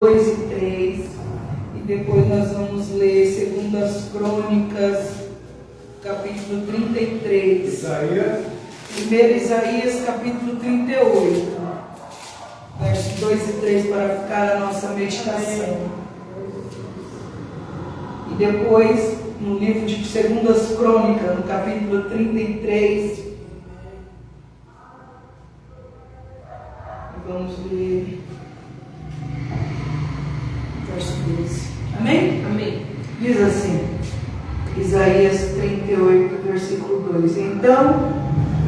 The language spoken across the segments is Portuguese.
2 e 3, e depois nós vamos ler 2 Crônicas, capítulo 33. Isaías. 1 Isaías, capítulo 38, versos 2 e 3, para ficar a nossa meditação. E depois, no livro de 2 Crônicas, no capítulo 33, vamos ler verso 12. Amém? Amém. Diz assim, Isaías 38, versículo 2. Então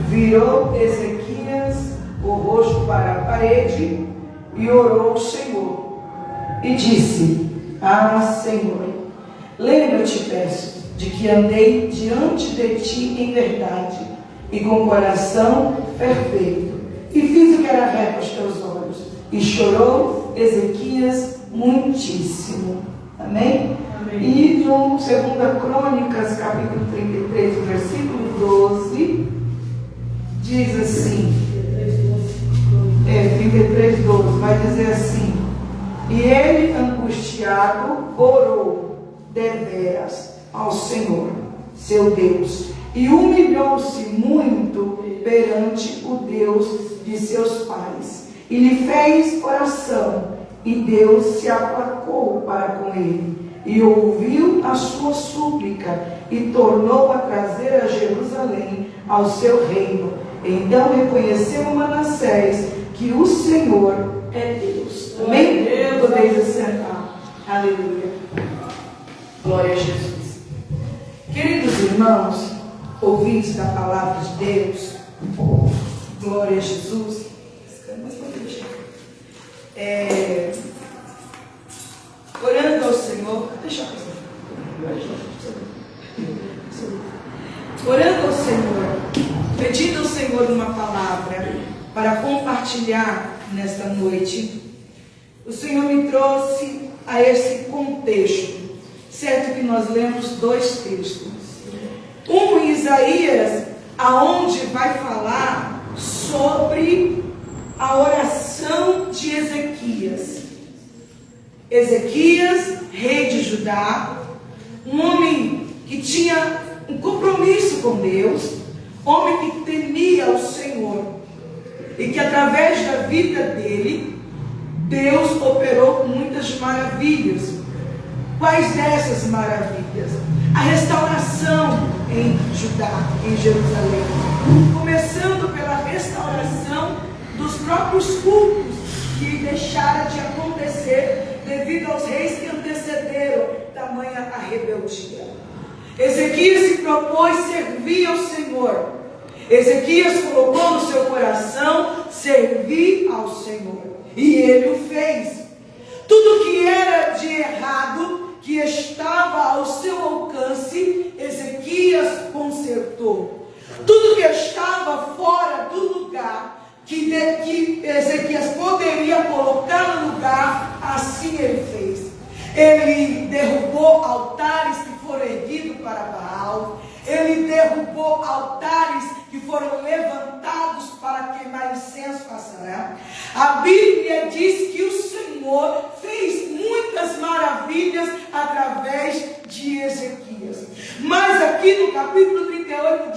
virou Ezequias o rosto para a parede e orou ao Senhor. E disse: Ah, Senhor, lembra-te, peço, de que andei diante de ti em verdade e com coração perfeito, e fiz o que era reto aos teus olhos. E chorou Ezequias muitíssimo. Amém? Amém. E no 2 Crônicas, capítulo 33, versículo 12, diz assim, 33, 12, vai dizer assim: E ele, angustiado, orou deveras ao Senhor, seu Deus, e humilhou-se muito perante o Deus de seus pais, e lhe fez oração, e Deus se aplacou para com ele, e ouviu a sua súplica, e tornou a trazer a Jerusalém ao seu reino. Então reconheceu Manassés que o Senhor é Deus. Amém? Podeis assentar. Aleluia. Glória a Jesus. Queridos irmãos, ouvintes da palavra de Deus, glória a Jesus. Orando ao Senhor, orando ao Senhor, pedindo ao Senhor uma palavra para compartilhar nesta noite, o Senhor me trouxe a esse contexto, certo que nós lemos 2 textos, um em Isaías, aonde vai falar sobre a oração de Ezequias. Ezequias, rei de Judá, um homem que tinha um compromisso com Deus, homem que temia o Senhor, e que através da vida dele, Deus operou muitas maravilhas. Quais dessas maravilhas? A restauração em Judá, em Jerusalém, começando pela restauração dos próprios cultos que deixaram de acontecer devido aos reis que antecederam tamanha a rebeldia. Ezequias se propôs servir ao Senhor. Ezequias colocou no seu coração servir ao Senhor, e ele o fez. Tudo que era de errado, que estava ao seu alcance, Ezequias consertou. Tudo que estava fora do lugar que Ezequias poderia colocar no lugar, assim ele fez. Ele derrubou altares que foram erguidos para Baal. Ele derrubou altares que foram levantados para queimar incenso a Astará. A Bíblia diz que o Senhor fez muitas maravilhas através de Ezequias. Mas aqui no capítulo 38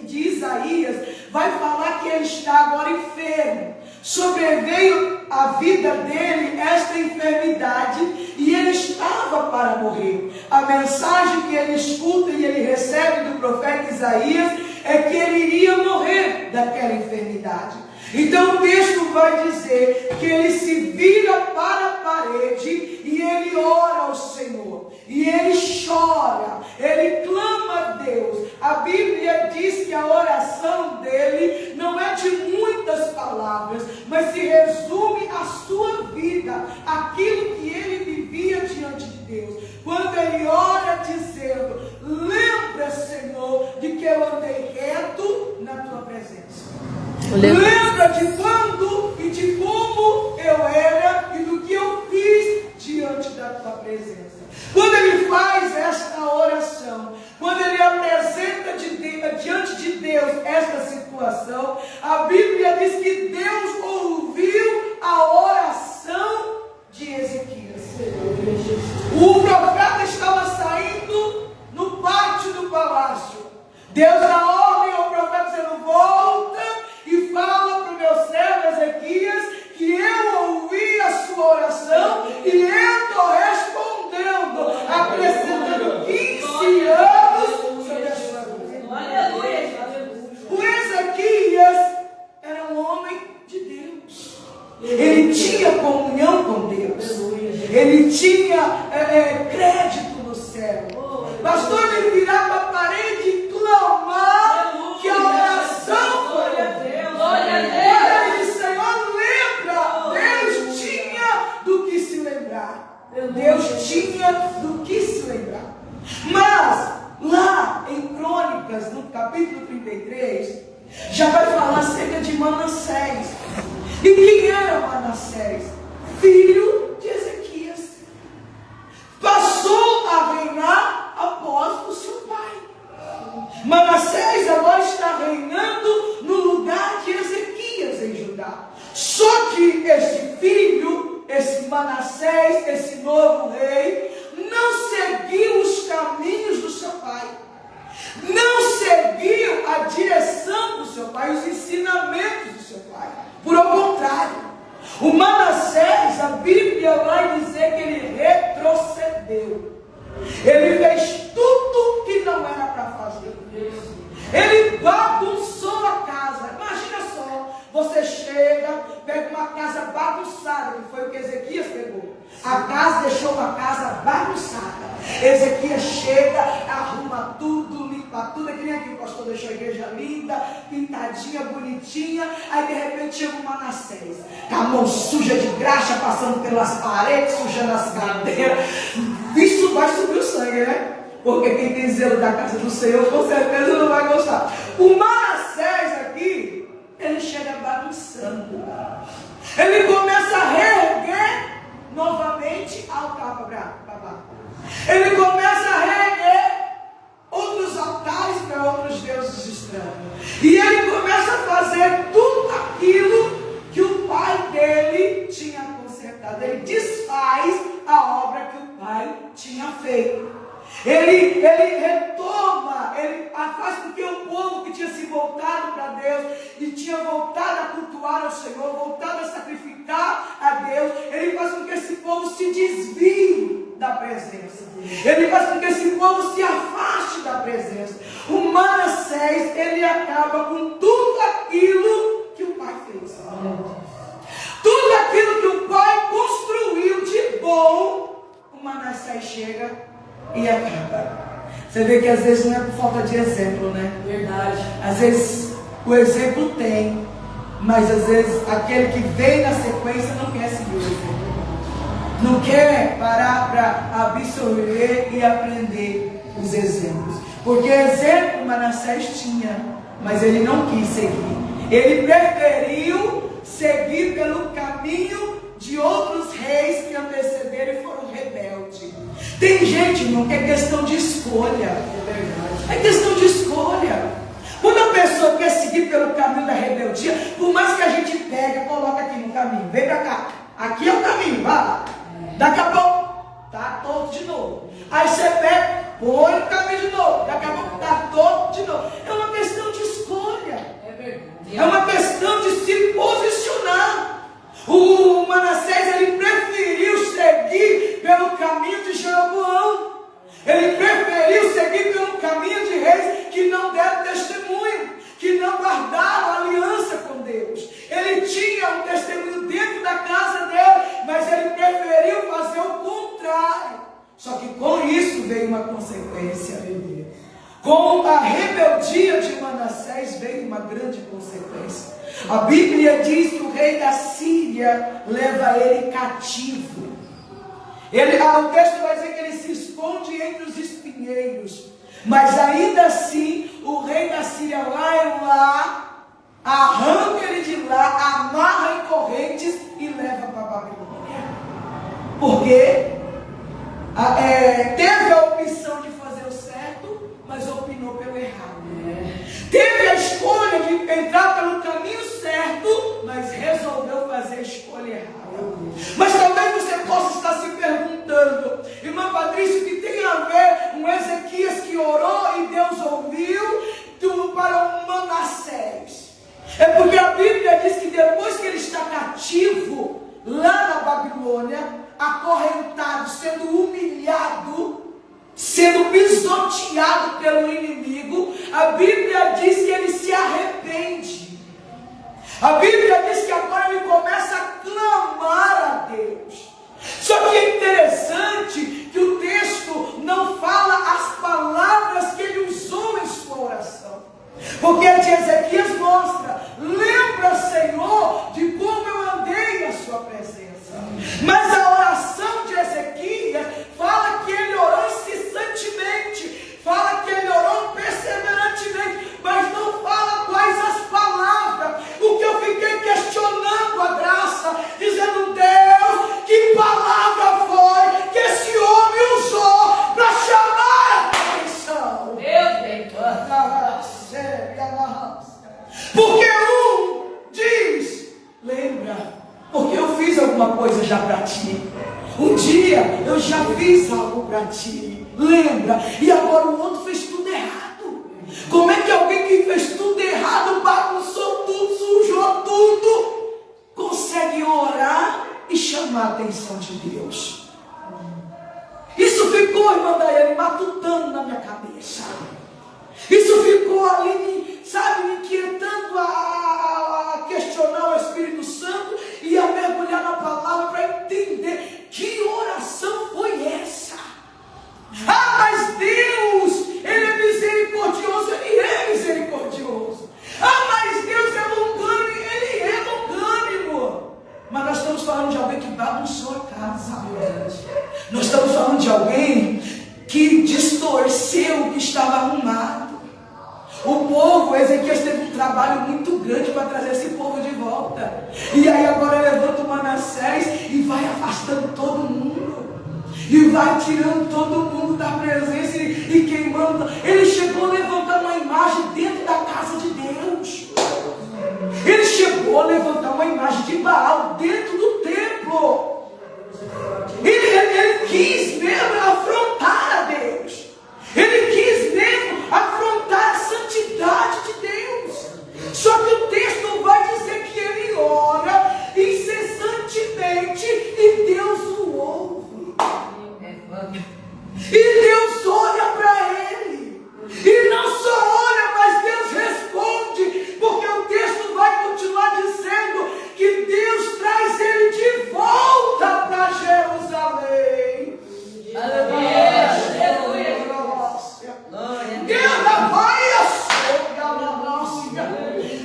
de Isaías, vai falar que ele está agora enfermo. Sobreveio à vida dele esta enfermidade e ele estava para morrer. A mensagem que ele escuta e ele recebe do profeta Isaías é que ele iria morrer daquela enfermidade. Então o texto vai dizer que ele se vira para a parede e ele ora ao Senhor, e ele chora, ele clama a Deus. A Bíblia diz que a oração dele não é de muitas palavras, mas se resume à sua vida, aquilo que ele vivia diante de Deus. Quando ele ora dizendo: lembra, Senhor, de que eu andei reto na tua presença. Lembra de quando e de como eu era e do que eu fiz diante da tua presença. Quando ele faz esta oração, quando ele apresenta diante de Deus esta situação, a Bíblia diz que Deus ouviu a oração de Ezequias. ele tinha crédito no céu. Pastor, ele virar para a parede e clamar que a oração foi a Deus. Glória a Deus. Ele disse: Senhor, lembra. Deus tinha do que se lembrar. Deus tinha do que se lembrar. Mas, lá em Crônicas, no capítulo 33, já vai falar acerca de Manassés. E quem era Manassés? Filho de Ezequias. Passou a reinar após o seu pai. Manassés agora está reinando no lugar de Ezequias em Judá. Só que este filho, esse Manassés, esse novo rei, não seguiu os caminhos do seu pai. Não seguiu a direção do seu pai, os ensinamentos do seu pai. Por ao contrário, o Manassés, a Bíblia vai dizer que ele retrocedeu. Ele fez tudo que não era para fazer. Ele bagunçou a casa. Imagina só, você chega, pega uma casa bagunçada, que foi o que Ezequias pegou. A casa deixou uma casa bagunçada. Ezequias chega, arruma tudo, limpa tudo. É que nem aqui o pastor deixou a igreja linda, pintadinha, bonitinha. Aí de repente chega o Manassés, com a mão suja de graxa, passando pelas paredes, sujando as cadeiras. Isso vai subir o sangue, né? Porque quem tem zelo da casa do Senhor, com certeza não vai gostar. O Manassés aqui, ele chega bagunçando. Ele começa a reerguer novamente altar para Babá. Ele começa a reerguer outros altares para outros deuses estranhos. E ele começa a fazer tudo aquilo que o pai dele tinha consertado. Ele desfaz a obra que o pai tinha feito. Ele retoma, ele faz com que o povo que tinha se voltado para Deus e tinha voltado a cultuar ao Senhor, voltado a sacrificar a Deus, ele faz com que esse povo se desvie da presença. Ele faz com que esse povo se afaste da presença. O Manassés, ele acaba com tudo aquilo que o pai fez. Tudo aquilo que o pai construiu de bom, o Manassés chega e acaba. Você vê que às vezes não é por falta de exemplo, né? Verdade. Às vezes o exemplo tem, mas às vezes aquele que vem na sequência não quer seguir o exemplo. Não quer parar para absorver e aprender os exemplos. Porque exemplo Manassés tinha, mas ele não quis seguir. Ele preferiu seguir pelo caminho de outros reis que antecederam e foram rebeldes. Tem gente, irmão, que é questão de escolha. É questão de escolha. Quando a pessoa quer seguir pelo caminho da rebeldia, por mais que a gente pegue e coloque aqui no caminho, vem pra cá, aqui é o caminho, vai lá. Daqui a pouco, tá torto de novo. Aí você pega, põe no caminho de novo. Daqui a pouco, tá torto de novo. É uma questão de escolha. É verdade. É uma questão de se posicionar. O Manassés, ele preferiu seguir pelo caminho de Jeroboão. Ele preferiu seguir pelo caminho de reis que não deram testemunho, que não guardaram aliança com Deus. Ele tinha um testemunho dentro da casa dele, mas ele preferiu fazer o contrário. Só que com isso veio uma consequência. Com a rebeldia de Manassés veio uma grande consequência. A Bíblia diz que o rei da Síria leva ele cativo. O texto vai dizer que ele se esconde entre os espinheiros. Mas ainda assim, o rei da Síria lá, arranca ele de lá, amarra em correntes e leva para a Babilônia. Porque teve a opção de fazer o certo, mas opinou pelo errado. Teve a escolha de entrar pelo caminho certo, mas resolveu fazer a escolha errada. Mas talvez você possa estar se perguntando, irmã Patrícia, o que tem a ver um Ezequias que orou e Deus ouviu para um Manassés? É porque a Bíblia diz que depois que ele está cativo lá na Babilônia, acorrentado, sendo humilhado, sendo pisoteado pelo inimigo, a Bíblia diz que ele se arrepende. A Bíblia diz que agora ele começa a clamar a Deus. Só que é Um dia eu já fiz algo para ti, lembra? E agora o outro fez tudo errado. Como é que alguém que fez tudo errado, bagunçou tudo, sujou tudo, consegue orar e chamar a atenção de Deus? Isso ficou, irmã Daiane, matutando na minha cabeça. Isso ficou ali, sabe, me inquietando a questionar o Espírito Santo e a mergulhar na palavra para entender que oração foi essa. Ah, mas Deus, Ele é misericordioso, Ele é misericordioso. Ah, mas Deus é longânimo, Ele é longânimo. Mas nós estamos falando de alguém que bagunçou a casa. Nós estamos falando de alguém que distorceu o que estava arrumado. O povo, Ezequias teve um trabalho muito grande para trazer esse povo de volta. E aí agora levanta o Manassés e vai afastando todo mundo. E vai tirando todo mundo da presença e queimando. Ele chegou a levantar uma imagem dentro da casa de Deus. Ele chegou a levantar uma imagem de Baal dentro do templo. Ele quis mesmo afrontar a Deus. Ele quis mesmo afrontar a santidade de Deus. Só que o texto vai dizer que ele ora incessantemente e Deus o ouve. E Deus olha para ele. E não só olha, mas Deus responde. Porque o texto vai continuar dizendo que Deus traz ele de volta para Jerusalém. Aleluia.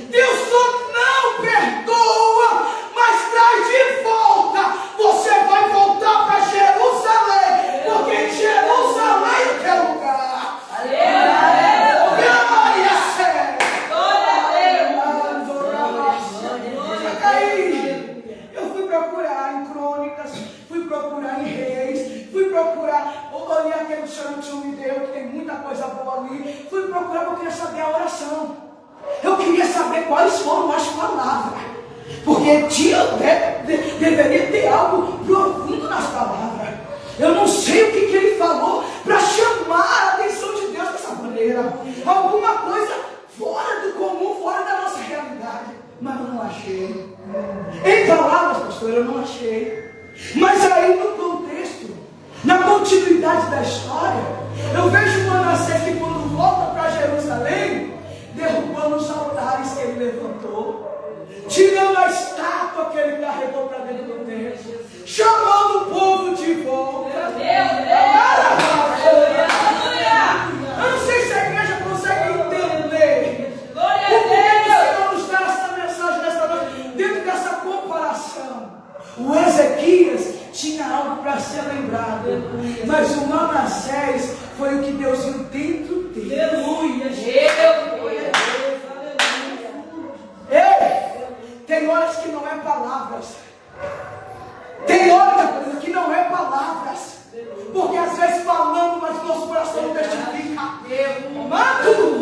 Deus só não perdoa, mas traz de volta. Você vai voltar para Jerusalém, porque em Jerusalém é o teu lugar. Eu fui procurar em Crônicas, fui procurar em Reis, fui procurar, olhei aquele chão que me deu, que tem muita coisa boa ali. Fui procurar porque eu queria saber a oração. Eu queria saber quais foram as palavras. Porque deveria ter algo profundo nas palavras. Eu não sei o que ele falou para chamar a atenção de Deus dessa maneira. Alguma coisa fora do comum, fora da nossa realidade. Mas eu não achei. Em palavras, pastor, eu não achei. Mas aí no contexto, na continuidade da história, eu vejo Manassés que quando volta para Jerusalém, derrubando os altares que ele levantou, tirando a estátua que ele carregou para dentro do templo, chamando o povo de volta. Eu não sei se a igreja consegue entender por que o Senhor nos dá essa mensagem nessa noite, dentro dessa comparação. O Ezequias tinha algo para ser lembrado, mas o Manassés foi o que Deus viu dentro dele. Aleluia. Ei, tem horas que não é palavras. Tem horas que não é palavras. Porque às vezes falando, mas nosso coração não testifica. Mando,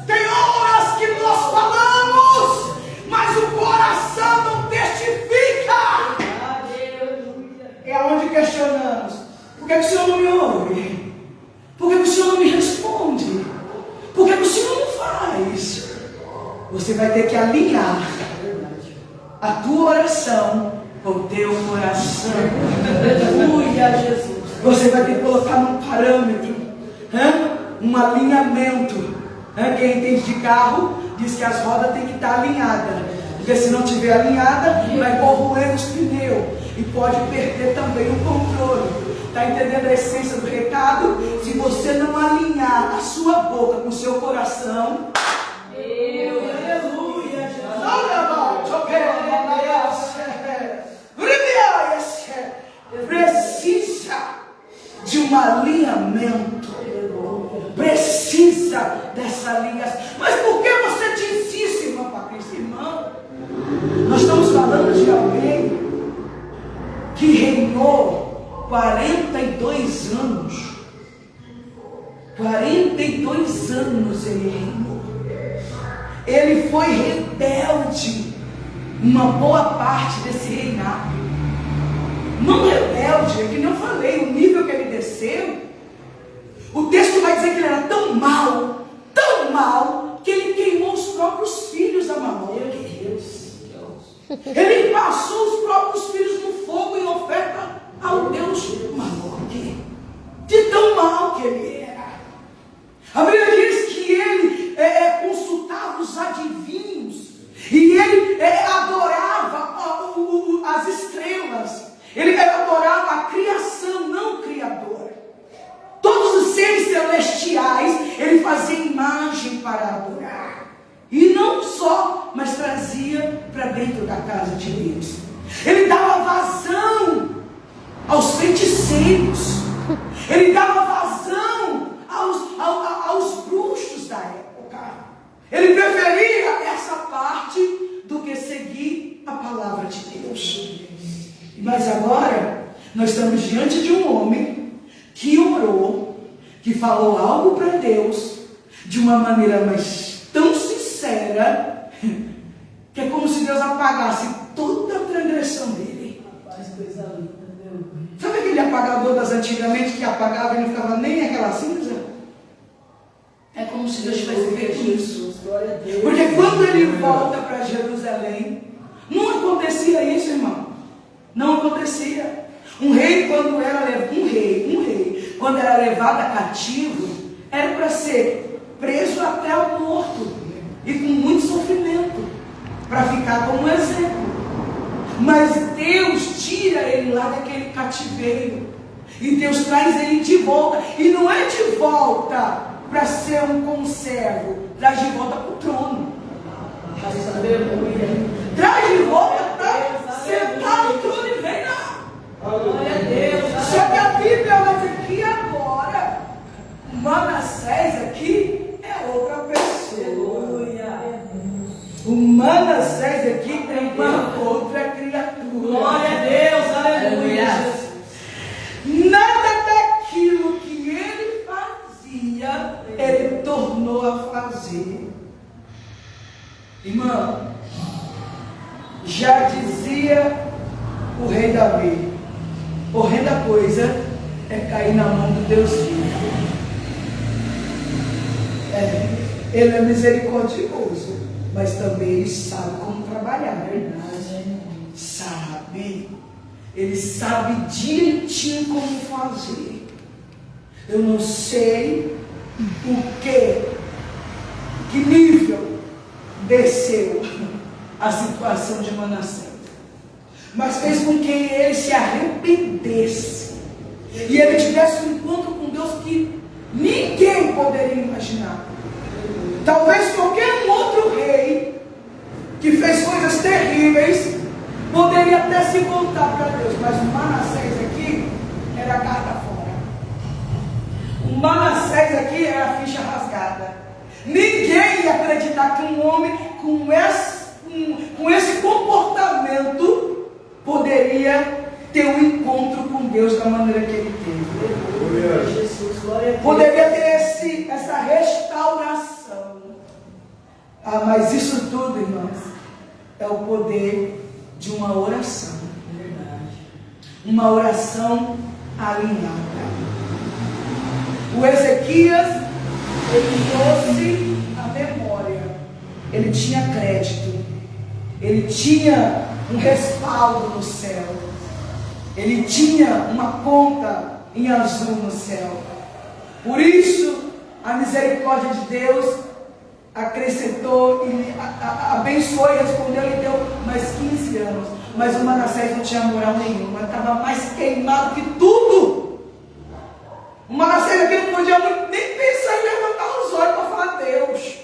tem horas que nós falamos, mas o coração não testifica. É onde questionamos: por que o Senhor não me ouve? Por que o Senhor não me responde? Por que o Senhor não faz? Você vai ter que alinhar a tua oração com o teu coração. Aleluia, Jesus. Você vai ter que colocar num parâmetro, um alinhamento. Quem entende de carro diz que as rodas têm que estar alinhadas, porque se não estiver alinhada, vai corroer os pneus e pode perder também o controle. Está entendendo a essência do recado? Se você não alinhar a sua boca com o seu coração, aleluia, precisa de um alinhamento. Precisa dessa ligação. Mas por que você diz isso, irmão Patrícia? Irmão, nós estamos falando de alguém que reinou 42 anos. 42 anos ele reinou. Ele foi rebelde uma boa parte desse reinado. Não rebelde, é que nem eu falei, o nível que ele desceu. O texto vai dizer que ele era tão mal, que ele queimou os próprios filhos a Maloque. Ele passou os próprios filhos no fogo em oferta ao Deus Maloque. De tão mal que ele era. A Bíblia diz que ele consultava os adivinhos e ele adorava as estrelas. Ele adorava a criação, não o Criador. Todos os seres celestiais ele fazia imagem para adorar. E não só, mas trazia para dentro da casa de Deus. Ele dava vazão aos feiticeiros. Ele dava vazão aos bruxos da época. Ele preferia essa parte do que seguir a palavra de Deus. Mas agora, nós estamos diante de um homem que orou, que falou algo para Deus, de uma maneira mas tão sincera, que é como se Deus apagasse toda a transgressão dele. Sabe aquele apagador das antigamente que apagava e não ficava nem aquela cinza? É como se Deus tivesse feito isso. Porque quando ele volta para Jerusalém, não acontecia isso, irmão. Não acontecia. Um rei, quando era levado cativo, era para ser preso até o morto e com muito sofrimento, para ficar como exemplo. Mas Deus tira ele lá daquele cativeiro e Deus traz ele de volta. E não é de volta para ser um conservo, traz de volta para o trono. Traz de volta para sentar no trono e reinar. Glória a Deus. Só que a Bíblia vai dizer que agora Manassés aqui é outra pessoa. O Manassés aqui é uma outra criatura. Glória a Deus, aleluia. Nada daquilo que ele fazia, ele tornou a fazer. Irmão, já dizia o rei Davi, horrenda coisa é cair na mão do Deus vivo. Ele é misericordioso, mas também ele sabe como trabalhar, verdade? Sabe? Ele sabe direitinho como fazer. Eu não sei o que nível desceu a situação de Manassés, mas fez com que ele se arrependesse e ele tivesse um encontro com Deus que ninguém poderia imaginar. Talvez qualquer um outro rei que fez coisas terríveis poderia até se voltar para Deus, mas o Manassés aqui era a carta fora. O Manassés aqui era a ficha rasgada. Ninguém ia acreditar que um homem com esse comportamento poderia ter um encontro com Deus da maneira que ele teve. Poderia ter essa restauração. Mas isso tudo, irmãos, é o poder de uma oração. Uma oração alinhada. O Ezequias, ele trouxe a memória. Ele tinha crédito. Ele tinha um respaldo no céu. Ele tinha uma conta em azul no céu. Por isso, a misericórdia de Deus acrescentou, e abençoou e respondeu, e deu mais 15 anos. Mas o Manassés não tinha moral nenhuma, estava mais queimado que tudo. O Manassés aqui não podia nem pensar em levantar os olhos para falar Deus.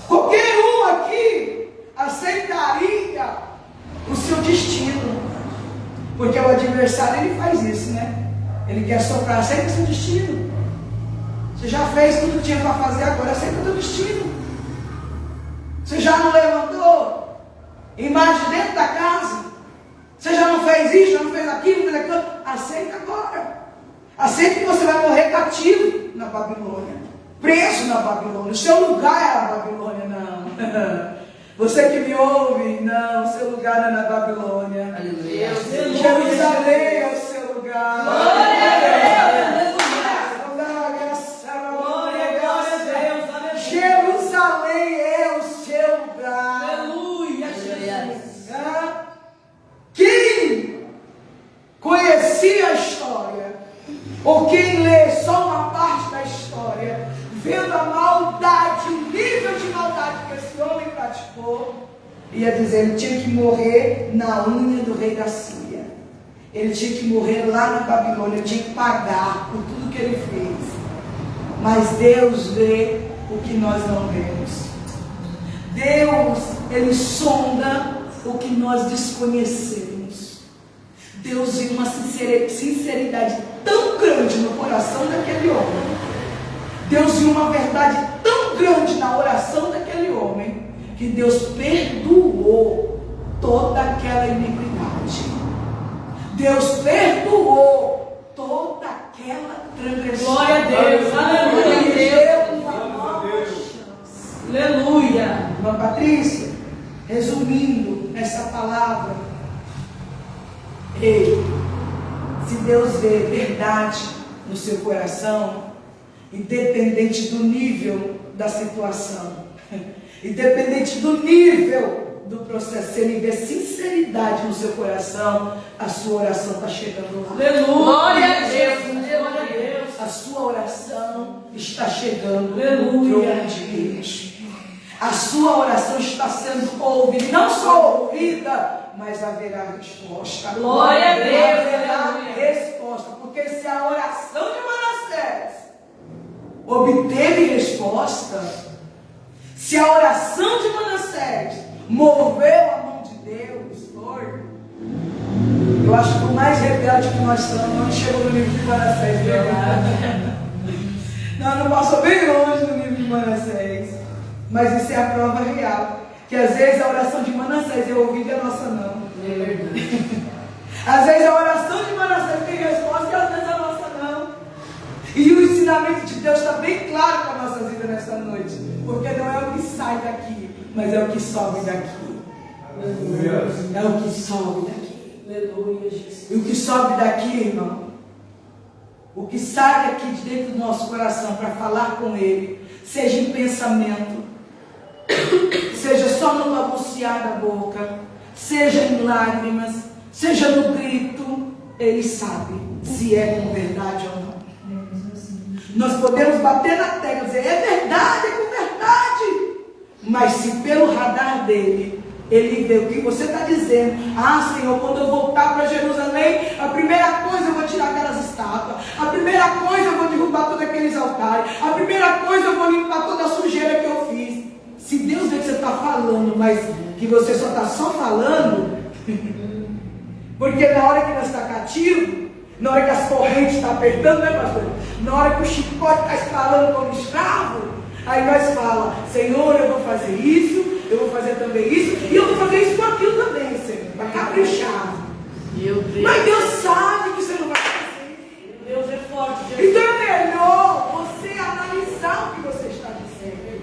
Qualquer um aqui aceitaria o seu destino, porque o adversário ele faz isso, né? Ele quer soprar, aceita o seu destino. Você já fez tudo que tinha para fazer, agora aceita o seu destino. Você já não levantou imagem dentro da casa? Você já não fez isso, já não fez aquilo, não fez aquilo? Aceita agora. Aceita que você vai morrer cativo na Babilônia, preso na Babilônia. O seu lugar é a Babilônia, não. Você que me ouve, não, seu lugar não é na Babilônia. Aleluia. Jerusalém é o seu lugar. Glória a Deus. Jerusalém é o seu lugar. Aleluia, Jesus. Quem conhecia a história, ou quem lê só uma parte da história, vendo a maldade, o nível de maldade que esse homem praticou, ia dizer, ele tinha que morrer na unha do rei da Síria. Ele tinha que morrer lá na Babilônia, ele tinha que pagar por tudo que ele fez. Mas Deus vê o que nós não vemos. Deus, Ele sonda o que nós desconhecemos. Deus viu uma sinceridade tão grande no coração daquele homem. Deus viu uma verdade tão grande na oração daquele homem, que Deus perdoou toda aquela iniquidade. Deus perdoou toda aquela transgressão. Glória a Deus. Aleluia. Ele deu uma nova chance. Aleluia. Irmã Patrícia, resumindo essa palavra, se Deus vê verdade no seu coração, independente do nível da situação, independente do nível do processo, se ele vê sinceridade no seu coração, a sua oração está chegando lá. Aleluia. Glória a Deus. Glória a Deus. A sua oração está chegando no Aleluia. trono de Deus. A sua oração está sendo ouvida, e não só ouvida, mas haverá resposta. Glória a Deus. Haverá resposta, porque se a oração de Manassés obteve resposta, se a oração de Manassés moveu a mão de Deus, eu acho que o mais rebelde que nós somos não chegou no nível de Manassés. Não passou bem longe do nível de Manassés. Mas isso é a prova real, que às vezes a oração de Manassés é ouvida e a nossa não. É verdade. Às vezes a oração de Manassés tem resposta e às vezes a nossa não. E o ensinamento de Deus está bem claro para a nossa vida nessa noite, porque não é o que sai daqui, mas é o que sobe daqui. É o que sobe daqui. Aleluia, Jesus. E o que sobe daqui, irmão, o que sai daqui de dentro do nosso coração para falar com Ele, seja em pensamento, seja só no balbuciar da boca, seja em lágrimas, seja no grito, Ele sabe se é com verdade ou não. Nós podemos bater na tecla e dizer, é com verdade. Mas se pelo radar dele, ele vê o que você está dizendo. Ah, Senhor, quando eu voltar para Jerusalém, a primeira coisa eu vou tirar aquelas estátuas. A primeira coisa eu vou derrubar todos aqueles altares. A primeira coisa eu vou limpar toda a sujeira que eu fiz. Se Deus vê que você está falando, mas que você só está falando, porque na hora que nós está cativo, na hora que as correntes estão apertando, né, pastor? Na hora que o chicote está escalando como escravo, aí nós falamos, Senhor, eu vou fazer isso, eu vou fazer também isso, e eu vou fazer isso com aquilo também, Senhor, para caprichar. Meu Deus. Mas Deus sabe que você não vai fazer. Deus é forte, Jesus. Então é melhor você analisar o que você está dizendo.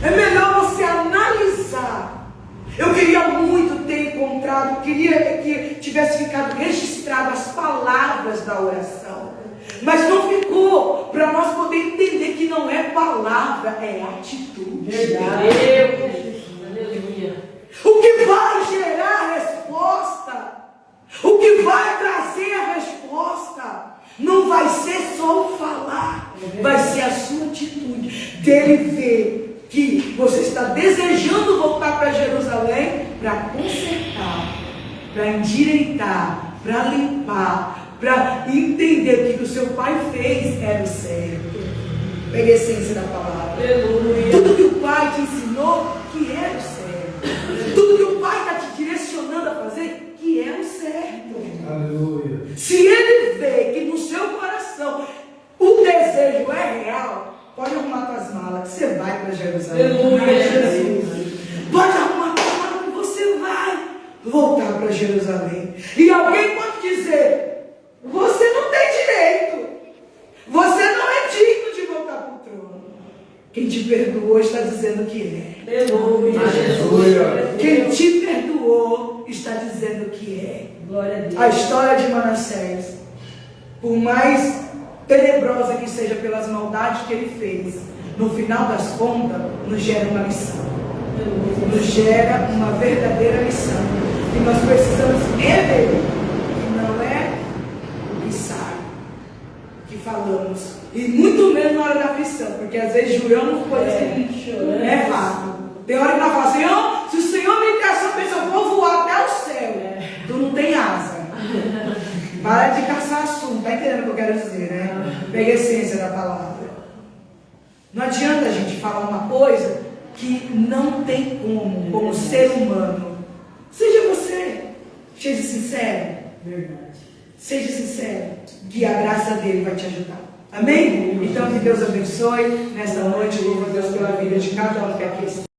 É melhor você analisar. Eu queria muito ter encontrado, queria que tivesse ficado registrado as palavras da oração. Mas não ficou, para nós poder entender que não é palavra, é atitude. Aleluia. O que vai gerar resposta, o que vai trazer a resposta, não vai ser só o falar, vai ser a sua atitude, dele ver que você está desejando voltar para Jerusalém para consertar, para endireitar, para limpar, para entender que o seu pai fez era o certo. Pegue a essência da palavra. Aleluia. Tudo que o pai te ensinou, que era o certo. Tudo que o pai está te direcionando a fazer, que é o certo. Aleluia. Se ele vê que no seu coração o desejo é real, pode arrumar tuas malas, que você vai para Jerusalém. Aleluia, Jesus. Pode arrumar tuas malas, que você vai voltar para Jerusalém. E alguém pode dizer, você não tem direito, você não é digno de voltar para o trono. Quem te perdoou está dizendo, dizendo que é. Aleluia. Aleluia. Quem te perdoou está dizendo que é. Glória a Deus. A história de Manassés, por mais tenebrosa que seja pelas maldades que ele fez, no final das contas, nos gera uma lição. Nos gera uma verdadeira lição. E nós precisamos rever que não é o que sai, que falamos. E muito menos na hora da aflição, porque às vezes juramos coisas que não é fato. Tem hora que nós falamos, Senhor, se o Senhor me der essa pessoa, eu vou voar até o céu. Tu não tem asa. Para de caçar assunto, tá entendendo o que eu quero dizer, né? Pega a essência da palavra. Não adianta a gente falar uma coisa que não tem como ser humano. Seja você, seja sincero. Verdade. Seja sincero, que a graça dele vai te ajudar. Amém? Então que Deus abençoe nesta noite. Louvo a Deus pela vida de cada um que aqui está.